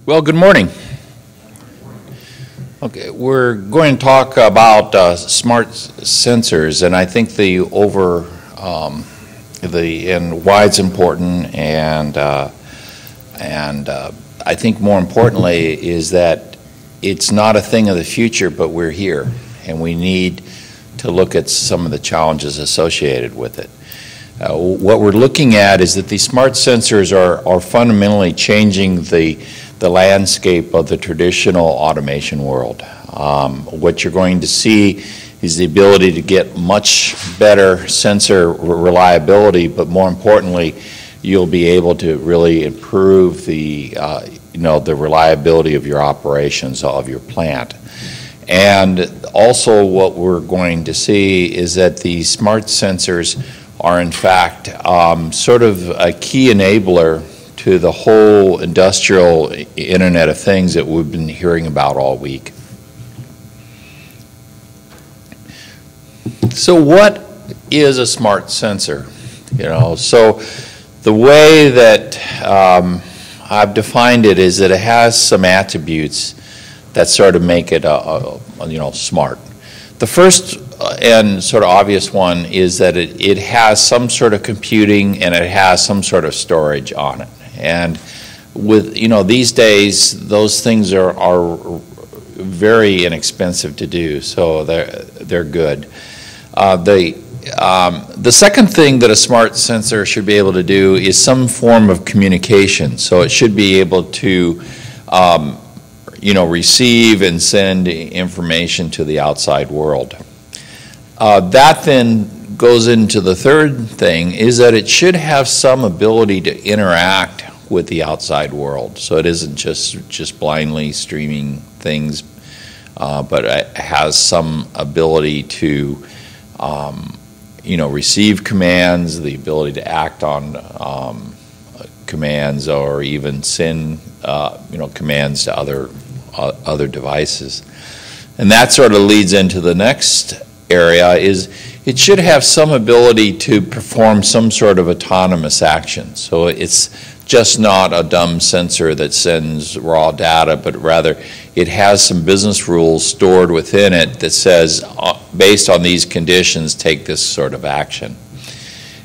Well, good morning. Okay, we're going to talk about smart sensors, and I think and why it's important, and I think more importantly is that it's not a thing of the future, but we're here, and we need to look at some of the challenges associated with it. What we're looking at is that these smart sensors are fundamentally changing the landscape of the traditional automation world. What you're going to see is the ability to get much better sensor reliability, but more importantly, you'll be able to really improve the reliability of your operations of your plant. And also what we're going to see is that these smart sensors are in fact sort of a key enabler to the whole industrial Internet of Things that we've been hearing about all week. So what is a smart sensor? So the way that I've defined it is that it has some attributes that sort of make it smart. The first and sort of obvious one is that it has some sort of computing and it has some sort of storage on it. And with these days, those things are very inexpensive to do, so they're good. The second thing that a smart sensor should be able to do is some form of communication. So it should be able to receive and send information to the outside world. That then goes into the third thing, is that it should have some ability to interact with the outside world. So it isn't just blindly streaming things, but it has some ability to receive commands, the ability to act on commands, or even send commands to other devices. And that sort of leads into the next area, is it should have some ability to perform some sort of autonomous action. So it's just not a dumb sensor that sends raw data, but rather it has some business rules stored within it that says, based on these conditions, take this sort of action.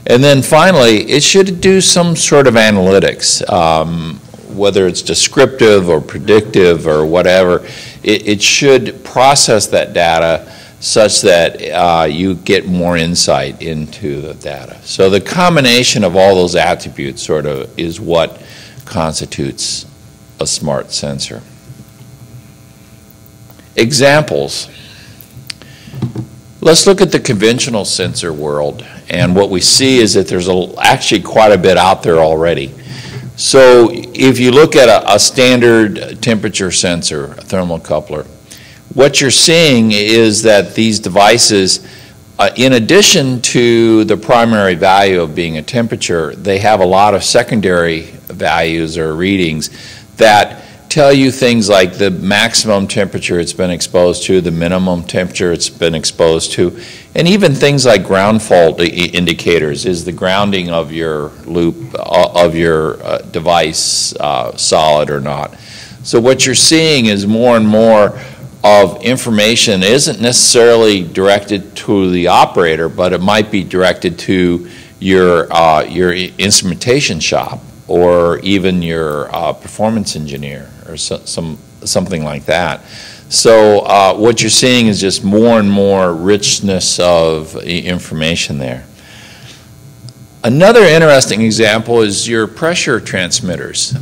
And then finally, it should do some sort of analytics, whether it's descriptive or predictive or whatever. It should process that data such that you get more insight into the data. So the combination of all those attributes sort of is what constitutes a smart sensor. Examples. Let's look at the conventional sensor world, and what we see is that there's actually quite a bit out there already. So if you look at a standard temperature sensor, a thermocoupler, what you're seeing is that these devices, in addition to the primary value of being a temperature, they have a lot of secondary values or readings that tell you things like the maximum temperature it's been exposed to, the minimum temperature it's been exposed to, and even things like ground fault indicators. Is the grounding of your loop, of your device solid or not? So what you're seeing is more and more of information isn't necessarily directed to the operator, but it might be directed to your instrumentation shop, or even your performance engineer, or something like that. So what you're seeing is just more and more richness of information there. Another interesting example is your pressure transmitters.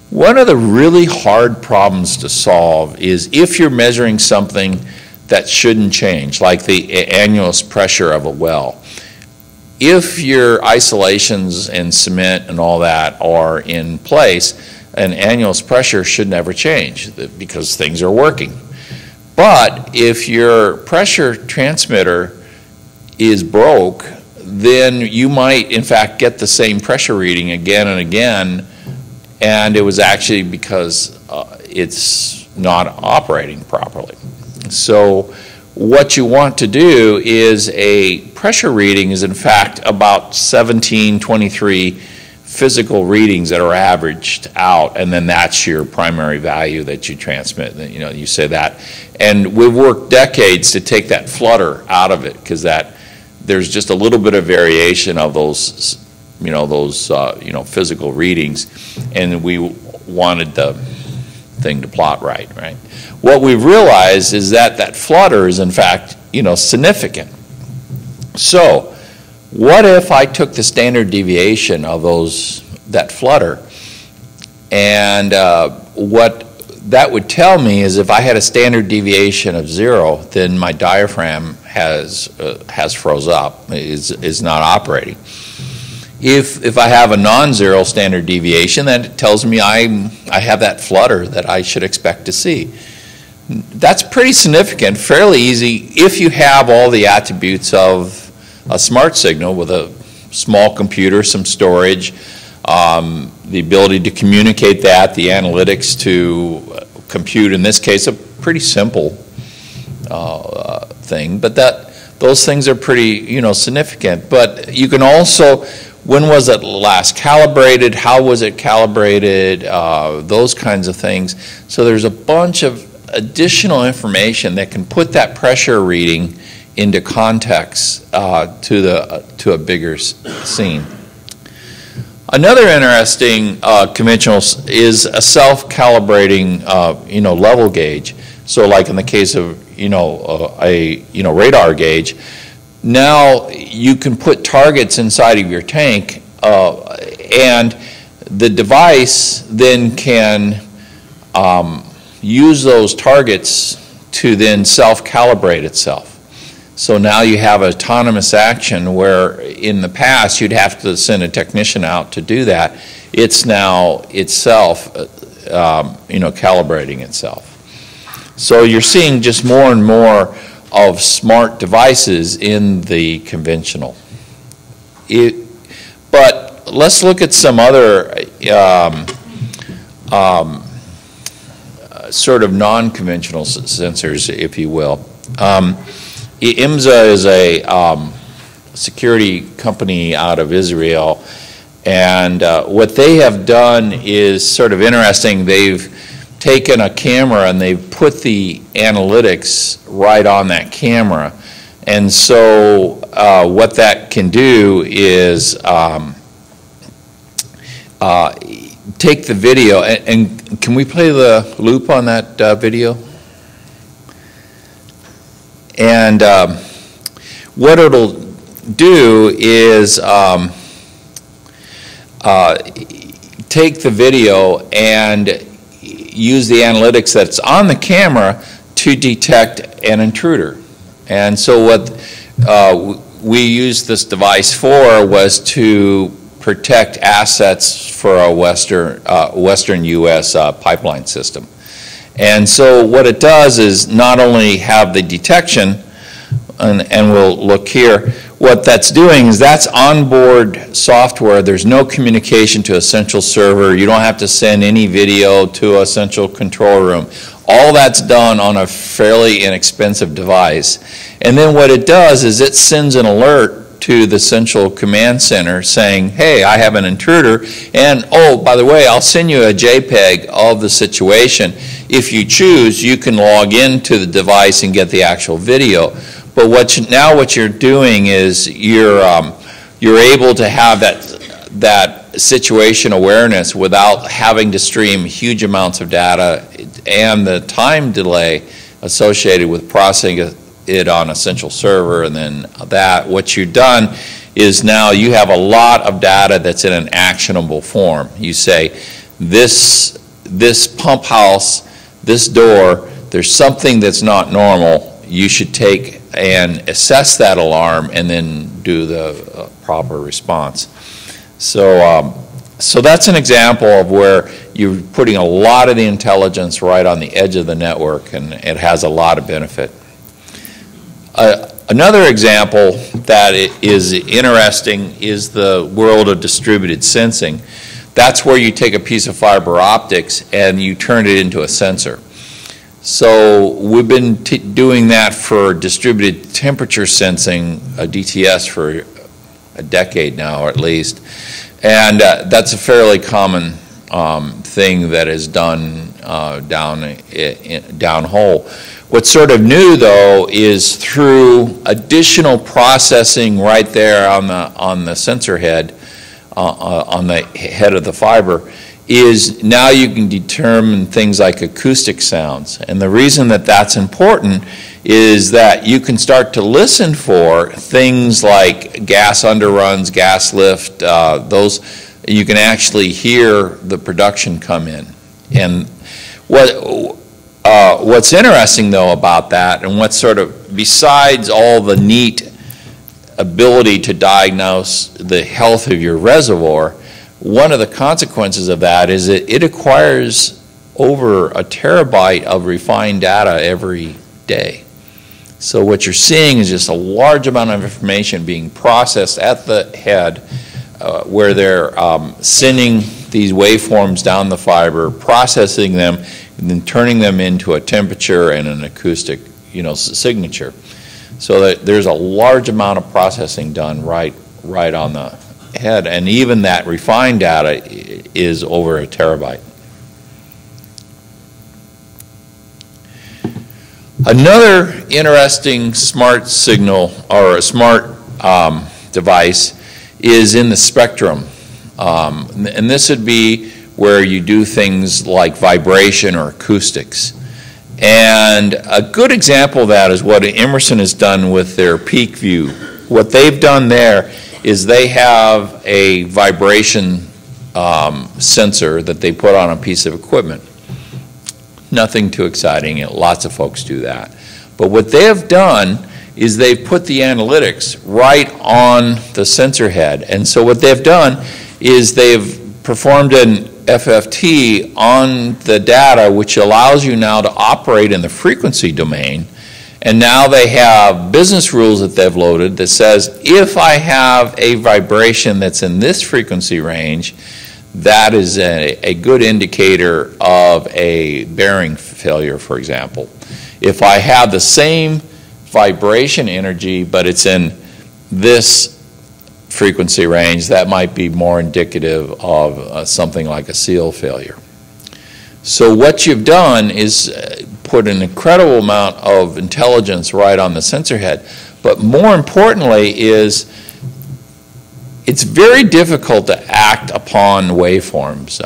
One of the really hard problems to solve is if you're measuring something that shouldn't change, like the annulus pressure of a well. If your isolations and cement and all that are in place, an annulus pressure should never change because things are working. But if your pressure transmitter is broke, then you might in fact get the same pressure reading again and again, and it was actually because it's not operating properly. So what you want to do is a pressure reading is in fact about 1723 physical readings that are averaged out, and then that's your primary value that you transmit. You know, you say that. And we've worked decades to take that flutter out of it, because there's just a little bit of variation of those, physical readings, and we wanted the thing to plot right. What we've realized is that flutter is in fact, significant. So what if I took the standard deviation of that flutter, and what that would tell me is if I had a standard deviation of 0, then my diaphragm has froze up, is not operating. If I have a non-zero standard deviation, then it tells me I have that flutter that I should expect to see. That's pretty significant, fairly easy if you have all the attributes of a smart signal with a small computer, some storage, the ability to communicate that, the analytics to compute, in this case, a pretty simple thing, but those things are pretty, significant. But you can also, when was it last calibrated, how was it calibrated, those kinds of things. So there's a bunch of additional information that can put that pressure reading into context to a bigger scene. Another interesting conventional is a self-calibrating level gauge. So like in the case of a radar gauge, now you can put targets inside of your tank, and the device then can use those targets to then self-calibrate itself. So now you have autonomous action where in the past you'd have to send a technician out to do that. It's now itself, calibrating itself. So you're seeing just more and more of smart devices in the conventional. But let's look at some other sort of non-conventional sensors, if you will. IMSA is a security company out of Israel, and what they have done is sort of interesting. They've taken a camera and they've put the analytics right on that camera, and so what that can do is take the video, and can we play the loop on that video? And what it'll do is take the video and use the analytics that's on the camera to detect an intruder. And so what we used this device for was to protect assets for a Western U.S. Pipeline system. And so what it does is not only have the detection, and we'll look here, what that's doing is that's onboard software. There's no communication to a central server. You don't have to send any video to a central control room. All that's done on a fairly inexpensive device. And then what it does is it sends an alert to the central command center saying, hey, I have an intruder, and oh, by the way, I'll send you a JPEG of the situation. If you choose, you can log into the device and get the actual video. But what you're doing is you're able to have that situation awareness without having to stream huge amounts of data and the time delay associated with processing it on a central server, and then what you've done is now you have a lot of data that's in an actionable form. You say, this pump house, this door, there's something that's not normal. You should take and assess that alarm and then do the proper response. So that's an example of where you're putting a lot of the intelligence right on the edge of the network, and it has a lot of benefit. Another example that is interesting is the world of distributed sensing. That's where you take a piece of fiber optics and you turn it into a sensor. So we've been doing that for distributed temperature sensing, DTS, for a decade now, or at least. And that's a fairly common thing that is done downhole. What's sort of new, though, is through additional processing right there on the sensor head, on the head of the fiber, is now you can determine things like acoustic sounds. And the reason that that's important is that you can start to listen for things like gas underruns, gas lift, those, you can actually hear the production come in. And what's interesting, though, about that, and what's sort of, besides all the neat ability to diagnose the health of your reservoir, one of the consequences of that is that it acquires over a terabyte of refined data every day. So what you're seeing is just a large amount of information being processed at the head where they're sending these waveforms down the fiber, processing them, and then turning them into a temperature and an acoustic, signature. So that there's a large amount of processing done right on the head, and even that refined data is over a terabyte. Another interesting smart signal or a smart device is in the spectrum, and this would be where you do things like vibration or acoustics. And a good example of that is what Emerson has done with their Peak View. What they've done there is they have a vibration sensor that they put on a piece of equipment. Nothing too exciting, lots of folks do that. But what they have done is they've put the analytics right on the sensor head. And so what they've done is they've performed an FFT on the data, which allows you now to operate in the frequency domain. And now they have business rules that they've loaded that says, if I have a vibration that's in this frequency range, that is a good indicator of a bearing failure, for example. If I have the same vibration energy, but it's in this frequency range, that might be more indicative of something like a seal failure. So what you've done is put an incredible amount of intelligence right on the sensor head, but more importantly is it's very difficult to act upon waveforms.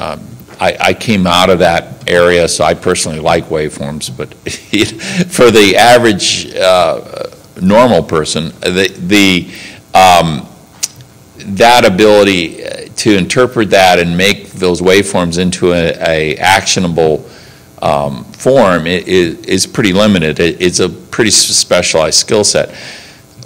I came out of that area, so I personally like waveforms, but for the average normal person, that ability to interpret that and make those waveforms into a actionable form is pretty limited. It's a pretty specialized skill set.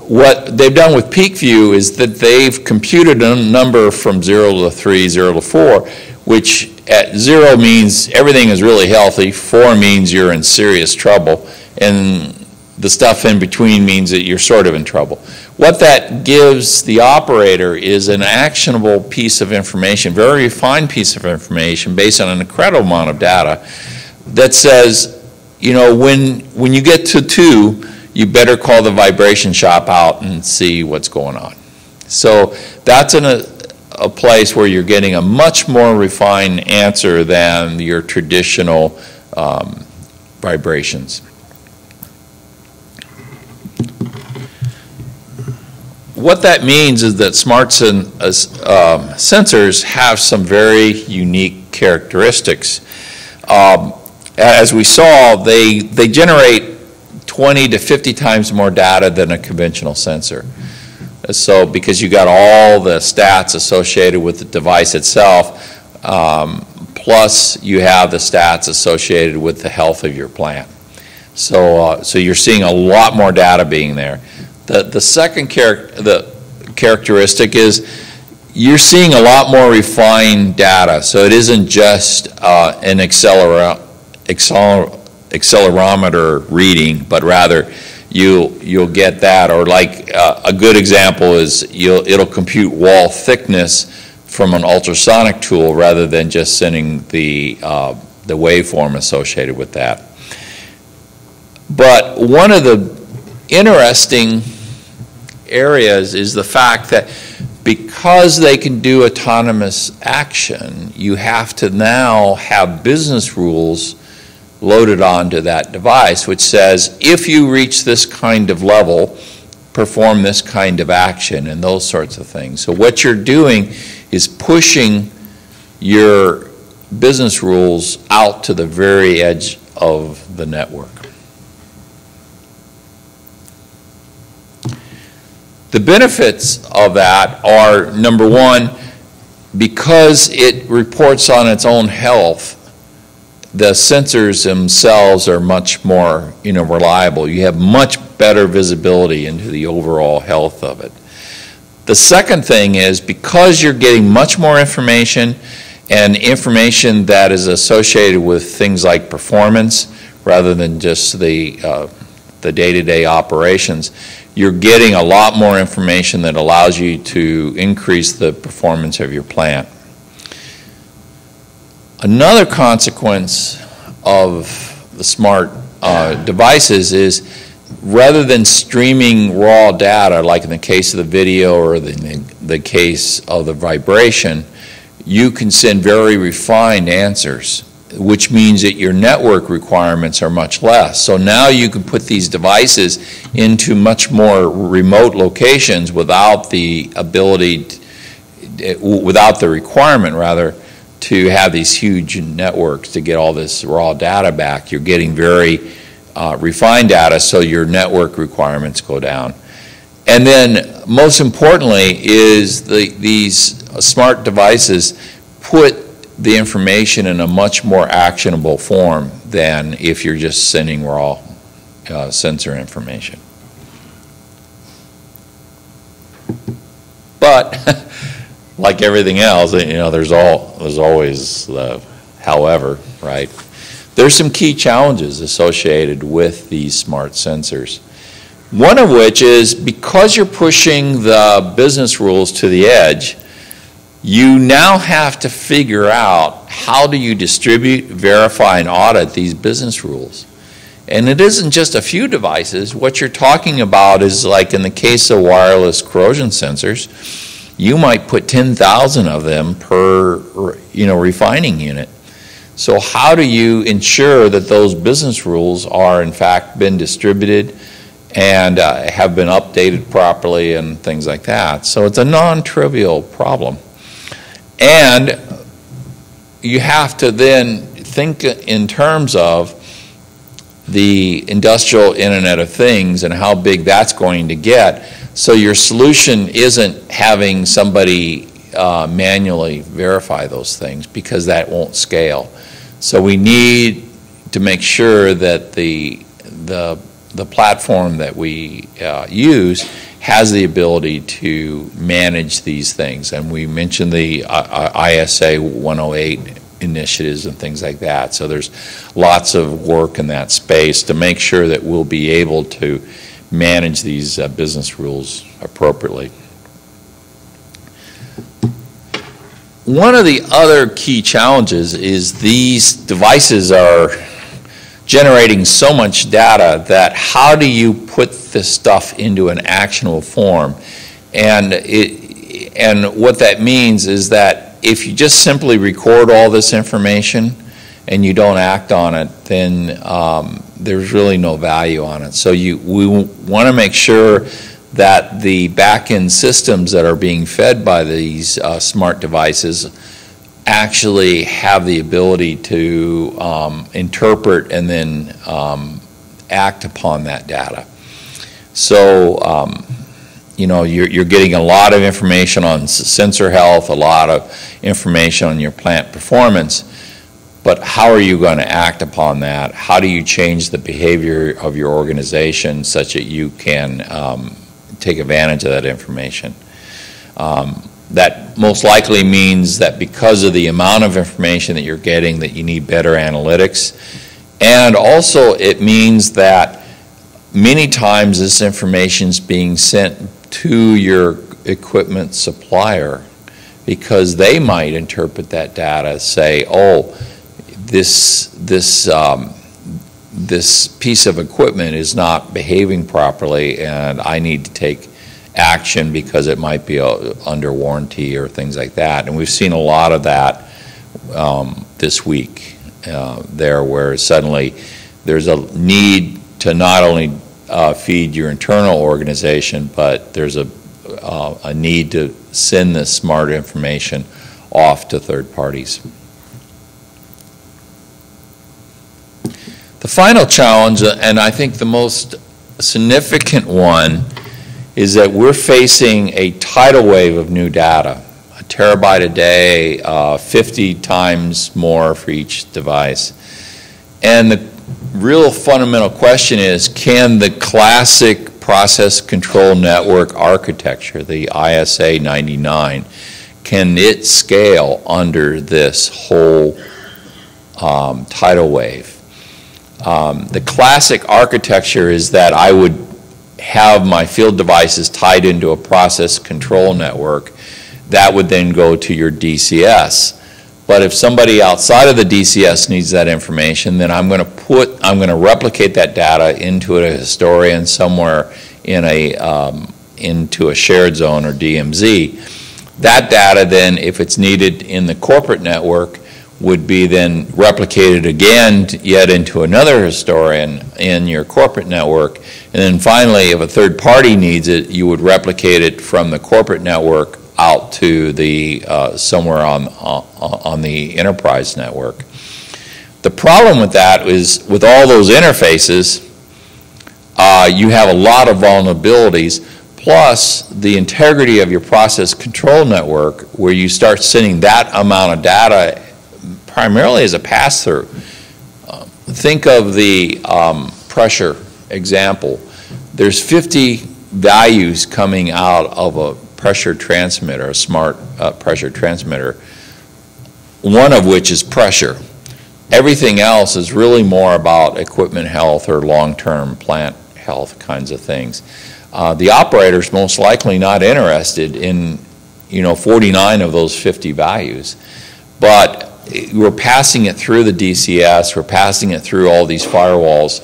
What they've done with Peak View is that they've computed a number from 0 to 3, 0 to 4, which at 0 means everything is really healthy, 4 means you're in serious trouble, and the stuff in between means that you're sort of in trouble. What that gives the operator is an actionable piece of information, very refined piece of information based on an incredible amount of data that says, when you get to 2, you better call the vibration shop out and see what's going on. So that's in a place where you're getting a much more refined answer than your traditional vibrations. What that means is that smart sensors have some very unique characteristics. As we saw, they generate 20 to 50 times more data than a conventional sensor. So because you got all the stats associated with the device itself, plus you have the stats associated with the health of your plant. So you're seeing a lot more data being there. The second characteristic is you're seeing a lot more refined data. So it isn't just an accelerometer reading, but rather you'll get that, or like a good example is it'll compute wall thickness from an ultrasonic tool rather than just sending the waveform associated with that. But one of the interesting areas is the fact that Because they can do autonomous action, you have to now have business rules loaded onto that device, which says, if you reach this kind of level, perform this kind of action, and those sorts of things. So what you're doing is pushing your business rules out to the very edge of the network. The benefits of that are, number one, because it reports on its own health, the sensors themselves are much more, reliable. You have much better visibility into the overall health of it. The second thing is, because you're getting much more information, and information that is associated with things like performance rather than just the day-to-day operations, you're getting a lot more information that allows you to increase the performance of your plant. Another consequence of the smart devices is, rather than streaming raw data, like in the case of the video or the case of the vibration, you can send very refined answers, which means that your network requirements are much less. So now you can put these devices into much more remote locations without the requirement rather, to have these huge networks to get all this raw data back. You're getting very refined data, so your network requirements go down. And then, most importantly, is these smart devices put the information in a much more actionable form than if you're just sending raw sensor information. But like everything else, there's always however, right? There's some key challenges associated with these smart sensors. One of which is, because you're pushing the business rules to the edge, you now have to figure out how do you distribute, verify, and audit these business rules. And it isn't just a few devices. What you're talking about is, like in the case of wireless corrosion sensors, you might put 10,000 of them per refining unit. So how do you ensure that those business rules are in fact been distributed and have been updated properly and things like that? So it's a non-trivial problem. And you have to then think in terms of the industrial Internet of Things and how big that's going to get. So your solution isn't having somebody manually verify those things, because that won't scale. So we need to make sure that the platform that we use has the ability to manage these things. And we mentioned the ISA 108 initiatives and things like that. So there's lots of work in that space to make sure that we'll be able to manage these business rules appropriately. One of the other key challenges is these devices are generating so much data that how do you put this stuff into an actionable form? And what that means is that if you just simply record all this information and you don't act on it, then there's really no value on it. So we want to make sure that the back-end systems that are being fed by these smart devices actually have the ability to interpret and then act upon that data. So, you're getting a lot of information on sensor health, a lot of information on your plant performance, but how are you going to act upon that? How do you change the behavior of your organization such that you can take advantage of that information? That most likely means that because of the amount of information that you're getting, that you need better analytics. And also it means that many times this information is being sent to your equipment supplier, because they might interpret that data, say, oh, this piece of equipment is not behaving properly and I need to take action because it might be under warranty or things like that. And we've seen a lot of that this week there, where suddenly there's a need to not only feed your internal organization, but there's a need to send this smart information off to third parties. The final challenge, and I think the most significant one, is that we're facing a tidal wave of new data, a terabyte a day, 50 times more for each device. And the real fundamental question is, can the classic process control network architecture, the ISA 99, can it scale under this whole tidal wave? The classic architecture is that I would have my field devices tied into a process control network that would then go to your DCS. But if somebody outside of the DCS needs that information, then I'm going to replicate that data into a historian somewhere in into a shared zone or DMZ. That data then, if it's needed in the corporate network, would be then replicated again yet into another historian in your corporate network. And then finally, if a third party needs it, you would replicate it from the corporate network out to the somewhere on the enterprise network. The problem with that is, with all those interfaces, you have a lot of vulnerabilities, plus the integrity of your process control network, where you start sending that amount of data primarily as a pass-through. Think of the pressure example. There's 50 values coming out of a pressure transmitter, a smart pressure transmitter, one of which is pressure. Everything else is really more about equipment health or long-term plant health kinds of things. The operator's most likely not interested in 49 of those 50 values, but we're passing it through the DCS, we're passing it through all these firewalls,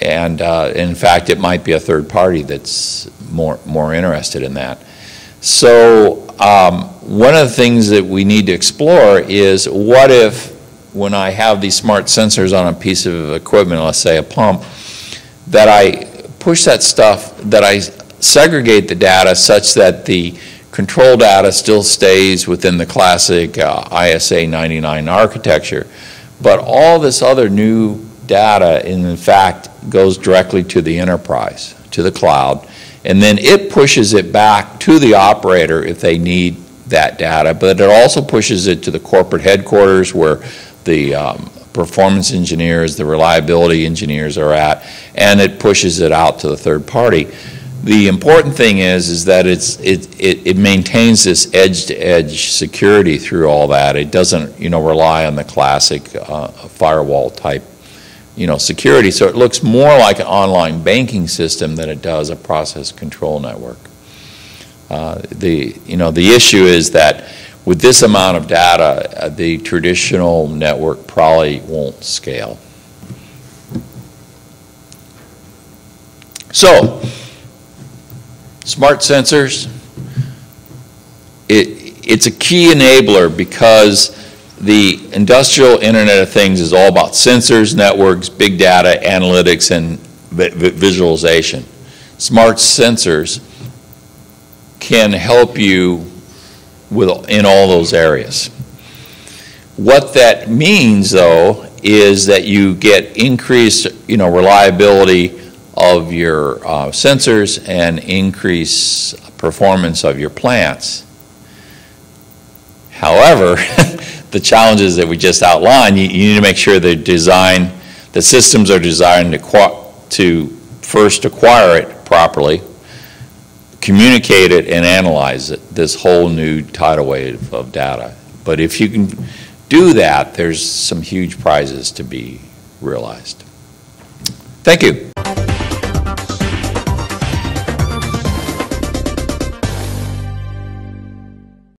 and in fact it might be a third party that's more interested in that. So one of the things that we need to explore is, what if, when I have these smart sensors on a piece of equipment, let's say a pump, that I push that stuff, that I segregate the data such that the control data still stays within the classic ISA 99 architecture, but all this other new data in fact goes directly to the enterprise, to the cloud, and then it pushes it back to the operator if they need that data, but it also pushes it to the corporate headquarters where the performance engineers, the reliability engineers are at, and it pushes it out to the third party. The important thing is that it maintains this edge-to-edge security through all that. It doesn't rely on the classic firewall type security. So it looks more like an online banking system than it does a process control network. The issue is that with this amount of data, the traditional network probably won't scale. So, smart sensors, it's a key enabler, because the industrial Internet of Things is all about sensors, networks, big data, analytics, and visualization. Smart sensors can help you in all those areas. What that means, though, is that you get increased reliability of your sensors and increase performance of your plants. However, the challenges that we just outlined, you need to make sure the systems are designed to first acquire it properly, communicate it, and analyze it, this whole new tidal wave of data. But if you can do that, there's some huge prizes to be realized. Thank you.